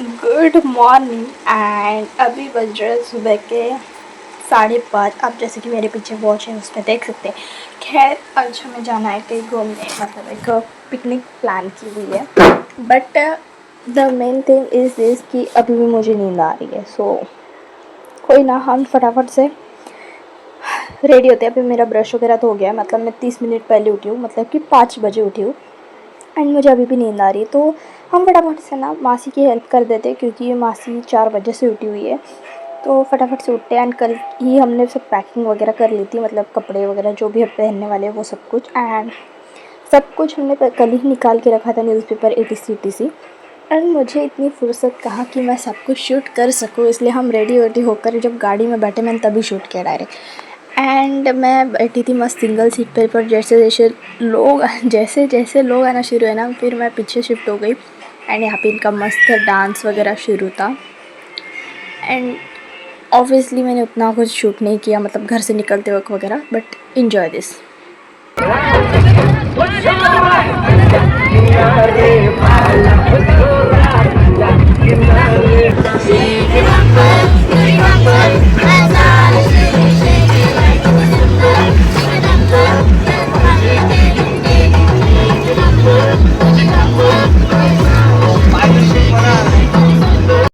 Good morning and अभी बज रहे सुबह के 5:30। आप जैसे कि मेरे पीछे वॉच है उस पर देख सकते हैं। खैर आज हमें जाना है कहीं घूमने, मतलब एक पिकनिक प्लान की हुई है। But the main thing is this कि अभी भी मुझे नींद आ रही है। सो कोई ना, हम फटाफट से रेडी होते हैं। अभी मेरा ब्रश वगैरह तो हो गया है, मतलब मैं 30 मिनट पहले उठी हूँ, मतलब कि 5 बजे उठी हूँ। एंड मुझे अभी भी नींद आ रही है, तो हम फटाफट से ना मासी की हेल्प कर देते क्योंकि ये मासी 4 बजे से उठी हुई है। तो फटाफट से उठते हैं। एंड कल ही हमने सब पैकिंग वगैरह कर ली थी, मतलब कपड़े वगैरह जो भी हम पहनने वाले हैं वो सब कुछ। एंड सब कुछ हमने कल ही निकाल के रखा था, न्यूज़पेपर etc। एंड मुझे इतनी फुर्सत कहाँ कि मैं सब कुछ शूट कर सकूँ, इसलिए हम रेडी वेडी होकर जब गाड़ी में बैठे मैंने तभी शूट किया डायरेक्ट। एंड मैं बैठी थी मस्त सिंगल सीट पर जैसे जैसे लोग आना शुरू है ना, फिर मैं पीछे शिफ्ट हो गई। एंड यहाँ पे इनका मस्त डांस वगैरह शुरू था। एंड ऑब्वियसली मैंने उतना कुछ शूट नहीं किया, मतलब घर से निकलते वक्त वगैरह, बट इन्जॉय दिस।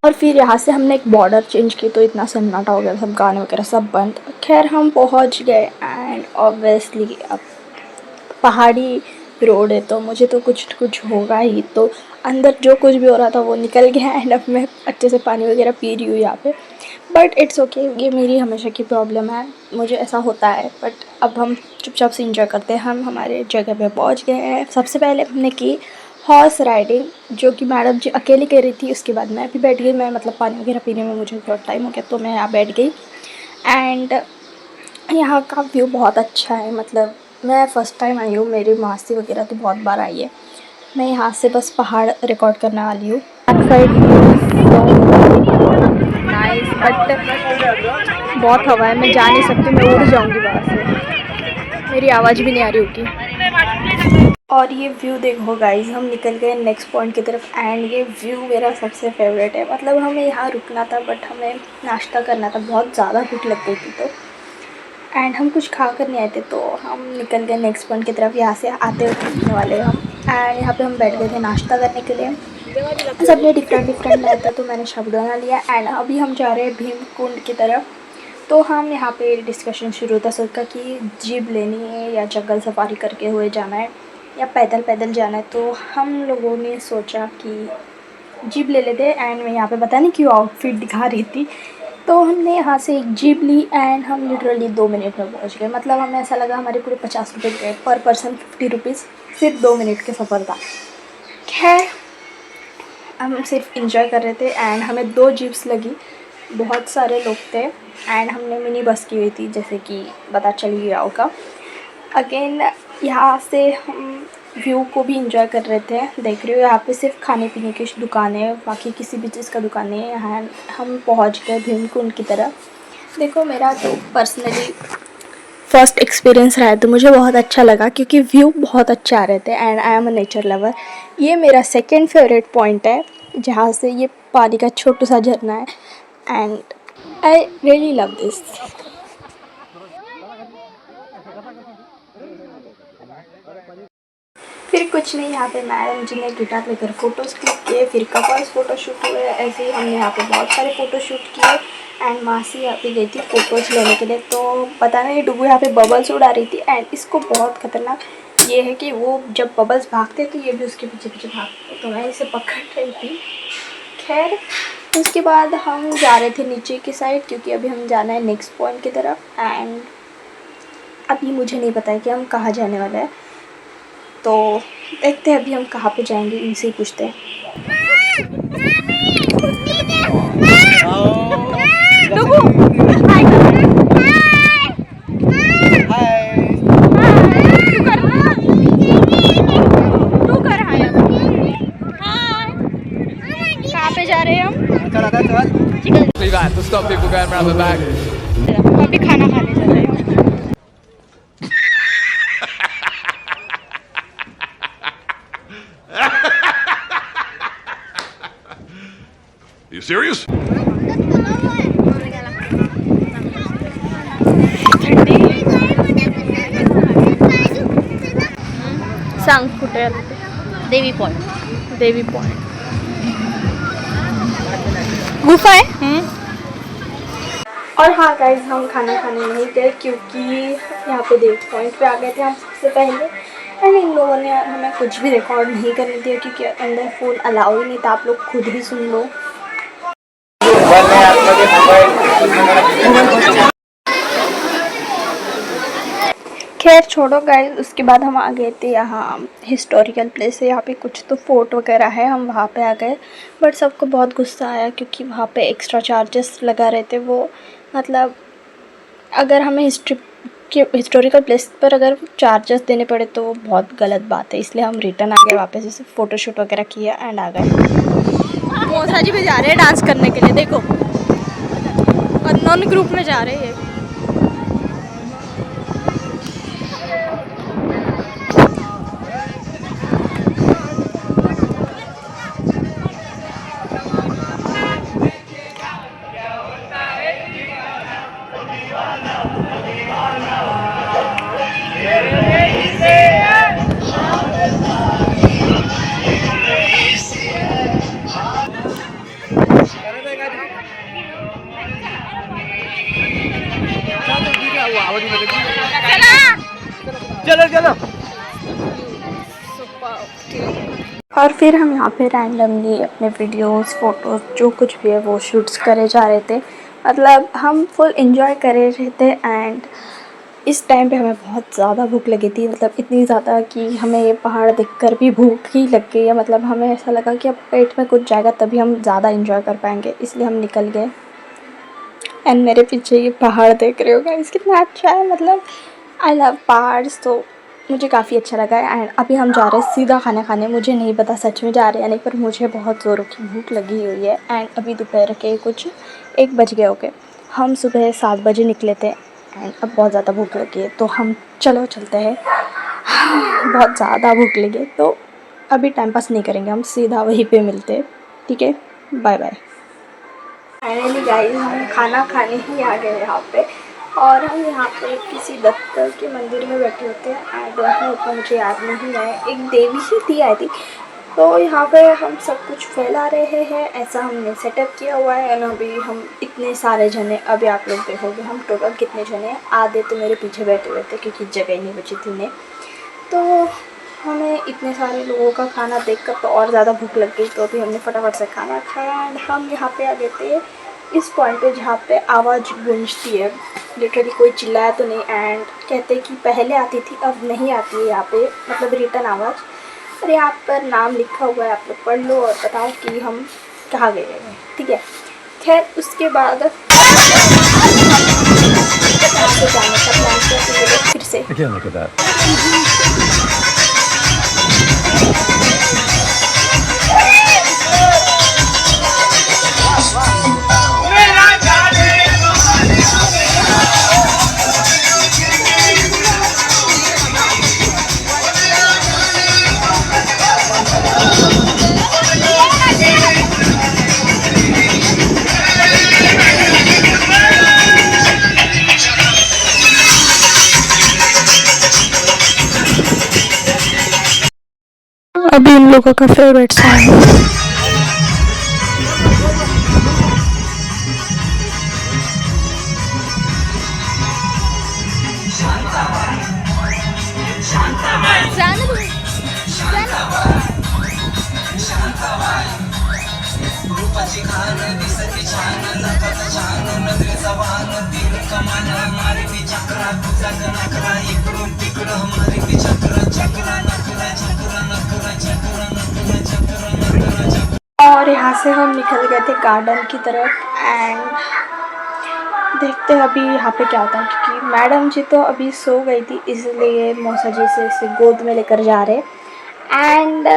और फिर यहाँ से हमने एक बॉर्डर चेंज की तो इतना सन्नाटा हो गया, सब गाने वगैरह सब बंद। खैर हम पहुँच गए। एंड ऑब्वियसली अब पहाड़ी रोड है तो मुझे तो कुछ कुछ होगा ही, तो अंदर जो कुछ भी हो रहा था वो निकल गया। एंड अब मैं अच्छे से पानी वगैरह पी रही हूँ यहाँ पे। बट इट्स ओके, ये मेरी हमेशा की प्रॉब्लम है, मुझे ऐसा होता है। बट अब हम चुपचाप से इंजॉय करते हैं। हम हमारे जगह पे पहुँच गए हैं। सबसे पहले हमने की हॉर्स राइडिंग, जो कि मैडम जी अकेली कर रही थी। उसके बाद मैं भी बैठ गई, मैं मतलब पानी वगैरह पीने में मुझे थोड़ा टाइम हो गया तो मैं यहाँ बैठ गई। एंड यहाँ का व्यू बहुत अच्छा है, मतलब मैं फ़र्स्ट टाइम आई हूँ, मेरी मासी वगैरह तो बहुत बार आई है। मैं यहाँ से बस पहाड़ रिकॉर्ड करने वाली हूँ। साइड नाइस, बट बहुत हवा है, मैं जा नहीं सकती, मैं उड़ जाऊँगी वहाँ से, मेरी आवाज़ भी नहीं आ रही होगी। और ये व्यू देखो गाइस, हम निकल गए नेक्स्ट पॉइंट की तरफ। एंड ये व्यू मेरा सबसे फेवरेट है, मतलब हमें यहाँ रुकना था बट हमें नाश्ता करना था, बहुत ज़्यादा भूख लग गई थी। तो एंड हम कुछ खा कर नहीं आए थे तो हम निकल गए नेक्स्ट पॉइंट की तरफ। यहाँ से आते हुए पहुँचने वाले हम। एंड यहाँ पे हम बैठ गए थे नाश्ता करने के लिए। सबने डिफरेंट डिफरेंट लाया था तो मैंने साबूदाना लिया। एंड अभी हम जा रहे हैं भीम कुंड की तरफ। तो हम यहाँ पे डिस्कशन शुरू होता सबका कि जीप लेनी है या जंगल सफारी करके हुए जाना है या पैदल पैदल जाना है। तो हम लोगों ने सोचा कि जीप ले लेते। एंड मैं यहाँ पे पता नहीं क्यों आउटफिट दिखा रही थी, तो हमने यहाँ से एक जीप ली। एंड हम लिटरली 2 मिनट में पहुँच गए, मतलब हमें ऐसा लगा हमारे पूरे 50 रुपये गए, पर पर्सन 50 रुपीज़, सिर्फ 2 मिनट के सफ़र था। खैर हम सिर्फ इंजॉय कर रहे थे। एंड हमें 2 जीप्स लगी, बहुत सारे लोग थे। एंड हमने मिनी बस की हुई थी, जैसे कि पता चल ही गया होगा। अगेन यहाँ से हम व्यू को भी इंजॉय कर रहे थे। देख रहे हो यहाँ पे सिर्फ खाने पीने की दुकानें हैं, बाकी किसी भी चीज़ का दुकान नहीं है। यहाँ हम पहुँच गए भीमकुंड की तरफ। देखो मेरा तो पर्सनली फर्स्ट एक्सपीरियंस रहा है तो मुझे बहुत अच्छा लगा क्योंकि व्यू बहुत अच्छे आ रहे थे। And I am a nature lover. ये मेरा सेकंड फेवरेट पॉइंट है, जहाँ से ये पानी का छोटा सा झरना है। And I really love this. फिर कुछ नहीं, यहाँ पे मैडम जी ने गिटार लेकर फ़ोटोज़ क्लिक किए, फिर कपल्स फ़ोटो शूट हुए। ऐसे ही हमने यहाँ पे बहुत सारे फ़ोटो शूट किए। एंड मासी यहाँ पे गई थी फ़ोटोज़ लेने के लिए, तो पता नहीं डुगू यहाँ पे बबल्स उड़ा रही थी। एंड इसको बहुत ख़तरनाक ये है कि वो जब बबल्स भागते तो ये भी उसके पीछे पीछे भागते, तो मैं इसे पकड़ रही थी। खैर उसके बाद हम जा रहे थे नीचे की साइड, क्योंकि अभी हम जाना है नेक्स्ट पॉइंट की तरफ। एंड अभी मुझे नहीं पता है कि हम कहाँ जाने वाले हैं, तो देखते हैं अभी हम कहाँ पे जाएंगे, इनसे ही पूछते हैं। कहाँ पे जा रहे हैं हम? Leave that to stop people going around the back. अभी खाना खाने जा रहे हैं। You serious? सांग कुठे आलं ते? देवी पॉइंट. देवी पॉइंट गुफा है. और हाँ गाइस, हम खाना खाने नहीं गए क्योंकि यहाँ पे देवी पॉइंट पे आ गए थे हम सबसे पहले. एंड इन लोगों ने हमें कुछ भी रिकॉर्ड नहीं करने दिया क्योंकि अंदर फ़ोन अलाउ ही नहीं था. आप लोग खुद ही सुन लो. खैर छोड़ो गाइस. उसके बाद हम आ गए थे यहाँ हिस्टोरिकल प्लेस है. यहाँ पे कुछ तो फोर्ट वगैरह है. हम वहाँ पे आ गए बट सबको बहुत गुस्सा आया क्योंकि वहाँ पे एक्स्ट्रा चार्जेस लगा रहे थे वो. मतलब अगर हमें हिस्टोरिकल प्लेस पर अगर चार्जेस देने पड़े तो वो बहुत गलत बात है. इसलिए हम रिटर्न आ गए वापस. जैसे फ़ोटोशूट वगैरह किया एंड आ गए. मौसा जी भी जा रहे हैं डांस करने के लिए. देखो अननोन ग्रुप में जा रहे हैं. चलो चलो. और फिर हम यहाँ पे रैंडमली अपने वीडियोस फ़ोटोज़ जो कुछ भी है वो शूट्स करे जा रहे थे. मतलब हम फुल एंजॉय कर रहे थे. एंड इस टाइम पे हमें बहुत ज़्यादा भूख लगी थी. मतलब इतनी ज़्यादा कि हमें ये पहाड़ देखकर भी भूख ही लग गई है. मतलब हमें ऐसा लगा कि अब पेट में कुछ जाएगा तभी हम ज़्यादा एंजॉय कर पाएंगे. इसलिए हम निकल गए. एंड मेरे पीछे ये पहाड़ देख रहे हो गाइस, कितना अच्छा है. मतलब आई लव पहाड़्स. तो मुझे काफ़ी अच्छा लगा है. एंड अभी हम जा रहे हैं सीधा खाना खाने. मुझे नहीं पता सच में जा रहे हैं या नहीं, पर मुझे बहुत ज़ोरों की भूख लगी हुई है. एंड अभी दोपहर के कुछ 1 बज गए. ओके, हम सुबह 7 बजे निकले थे एंड अब बहुत ज़्यादा भूख लगी है तो हम चलते हैं. बहुत ज़्यादा भूख लगी है तो अभी टाइम पास नहीं करेंगे, हम सीधा वहीं पे मिलते हैं. ठीक है, बाय बाय. फाइनली गाइस हम खाना खाने ही आ गए यहाँ पे. और हम यहाँ पे किसी दत्त के मंदिर में बैठे होते हैं. आई डोंट नो, उतना मुझे याद नहीं है. एक देवी ही थी आई थी. तो यहाँ पे हम सब कुछ फैला रहे हैं. ऐसा हमने सेटअप किया हुआ है. और अभी हम इतने सारे जने, अभी आप लोग देखोगे हम टोटल कितने जने हैं. आधे तो मेरे पीछे बैठे हुए थे क्योंकि जगह ही नहीं बची थी उन्हें. तो हमें इतने सारे लोगों का खाना देखकर तो और ज़्यादा भूख लग गई. तो अभी हमने फटाफट से खाना खाया. एंड हम यहाँ पे आ गए थे इस पॉइंट पे जहाँ पे आवाज़ गूंजती है. लिटरली कोई चिल्लाया तो नहीं. एंड कहते कि पहले आती थी अब नहीं आती है यहाँ पे, मतलब रिटर्न आवाज़. और यहाँ पर नाम लिखा हुआ है, आप लोग पढ़ लो और बताओ कि हम कहाँ गए हैं. ठीक है. खैर उसके बाद यहाँ से जाने का प्लान किया तो ये लोग फिर से अभी इन लोगों का फेवरेट सॉन्ग. और यहाँ से हम निकल गए थे गार्डन की तरफ. एंड देखते हैं अभी यहाँ पे क्या होता है क्योंकि मैडम जी तो अभी सो गई थी, इसलिए मौसा जी से इसे गोद में लेकर जा रहे. एंड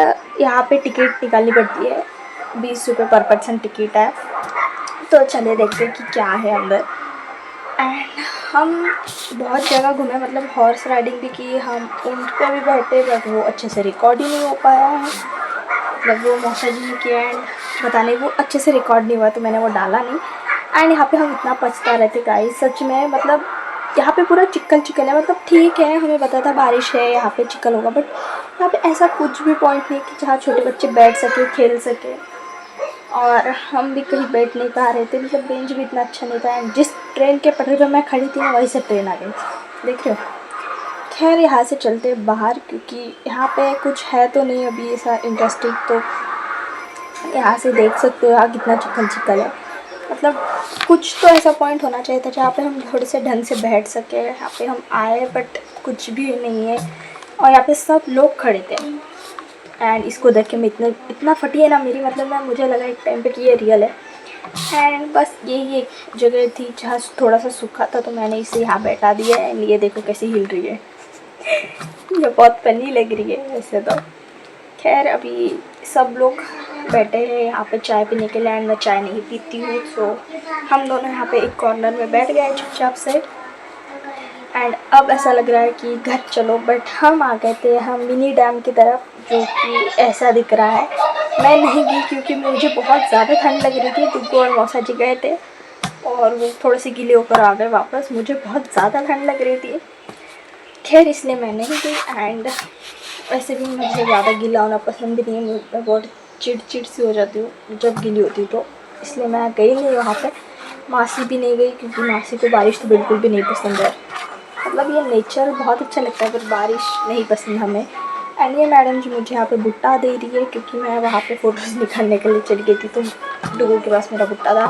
यहाँ पे टिकट निकालनी पड़ती है. 20 रुपये पर पर्सन टिकट है. तो चले देखते हैं कि क्या है अंदर. एंड हम बहुत जगह घूमे, मतलब हॉर्स राइडिंग भी की, हम ऊँट पे भी बैठे बट वो अच्छे से रिकॉर्ड ही नहीं हो पाया है. मतलब वो मौसा जी ने किया एंड बताने वो अच्छे से रिकॉर्ड नहीं हुआ तो मैंने वो डाला नहीं। एंड यहाँ पे हम इतना पछता रहे थे गाइस सच में, मतलब यहाँ पे पूरा चिक्कल चिक्कल है। मतलब ठीक है हमें पता था बारिश है यहाँ पे चिक्कल होगा, बट यहाँ पे ऐसा कुछ भी पॉइंट नहीं कि जहाँ छोटे बच्चे बैठ सके खेल सके। और हम भी कहीं बैठ नहीं पा रहे थे, मतलब बेंच भी इतना अच्छा नहीं था। एंड जिस ट्रेन के पटरी पर मैं खड़ी थी ना वहीं से ट्रेन आ गई, देख रहे हो। खैर यहाँ से चलते हैं बाहर, क्योंकि यहाँ पे कुछ है तो नहीं अभी ऐसा इंटरेस्टिंग। तो यहाँ से देख सकते हो यहाँ कितना चिकन चिकन है। मतलब कुछ तो ऐसा पॉइंट होना चाहिए था जहाँ पे हम थोड़े से ढंग से बैठ सके। यहाँ पे हम आए बट कुछ भी नहीं है, और यहाँ पे सब लोग खड़े थे। एंड इसको देख के मैं इतना फटी है ना मेरी, मतलब मैं मुझे लगा एक टाइम पे कि ये रियल है। एंड बस यही एक जगह थी जहाँ थोड़ा सा सूखा था तो मैंने इसे यहाँ बैठा दिया। एंड ये देखो कैसे हिल रही है ये बहुत फनी लग रही है वैसे तो। खैर अभी सब लोग बैठे हैं यहाँ पे चाय पीने के लिए। एंड मैं चाय नहीं पीती हूँ, सो हम दोनों यहाँ पे एक कॉर्नर में बैठ गए चुपचाप से। एंड अब ऐसा लग रहा है कि घर चलो, बट हम आ गए थे हम मिनी डैम की तरफ, जो कि ऐसा दिख रहा है। मैं नहीं गई क्योंकि मुझे बहुत ज़्यादा ठंड लग रही थी। दुग्गू और मौसा जी गए थे और वो थोड़े से गीले होकर आ गए वापस, मुझे बहुत ज़्यादा ठंड लग रही थी। खैर इसलिए मैं नहीं गई। एंड वैसे भी मुझे ज़्यादा गीला होना पसंद भी नहीं है, मैं बहुत चिड़चिड़ सी हो जाती हूँ जब गीली होती हूँ, तो इसलिए मैं गई नहीं वहाँ पे। मासी भी नहीं गई क्योंकि मासी को बारिश तो बिल्कुल भी नहीं पसंद है। मतलब ये नेचर बहुत अच्छा लगता है पर बारिश नहीं पसंद हमें। एंड ये मैडम जी मुझे यहाँ पे भुट्टा दे रही है क्योंकि मैं वहाँ पे फ़ोटोज़ निकालने के लिए चली गई थी, तो डुगू के पास मेरा भुट्टा था।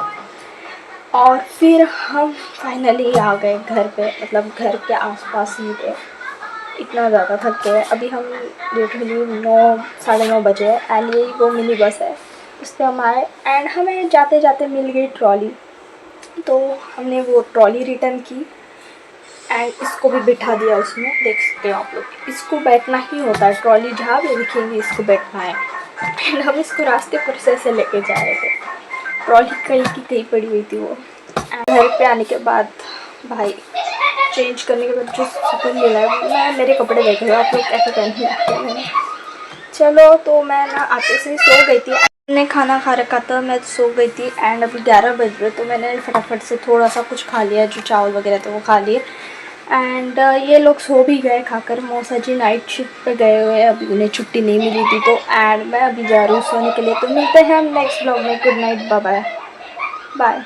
और फिर हम फाइनली आ गए घर पे, मतलब घर के आसपास ही थे। इतना ज़्यादा थक गए। अभी हम लिटरली 9 साढ़े 9 बजे है। एंड यही वो मिनी बस है उस पर हम आए। एंड हमें जाते जाते मिल गई ट्रॉली, तो हमने वो ट्रॉली रिटर्न की। एंड इसको भी बिठा दिया उसमें, देख सकते हो आप लोग। इसको बैठना ही होता है, ट्रॉली जहाँ भी दिखेंगी इसको बैठना है। एंड हम इसको रास्ते पर से लेके जा रहे थे। ट्रॉली कहीं की कहीं पड़ी हुई थी वो। घर पे आने के बाद भाई चेंज करने के बाद जो सुकून मिला है, मैं मेरे कपड़े देख रहे हो आप लोग कैसे पहने लगते हैं मैंने। चलो तो मैं ना आते से सो गई थी। मैंने खाना खा रखा था, मैं सो गई थी। एंड अभी 11 बज रहे तो मैंने फटाफट से थोड़ा सा कुछ खा लिया, जो चावल वगैरह थे वो खा लिए। एंड ये लोग सो भी गए खाकर। मौसा जी नाइट शिफ्ट पे गए हुए हैं, अभी उन्हें छुट्टी नहीं मिली थी तो। एंड मैं अभी जा रही हूँ सोने के लिए। तो मिलते हैं हम नेक्स्ट ब्लॉग में। Good night, bye bye bye.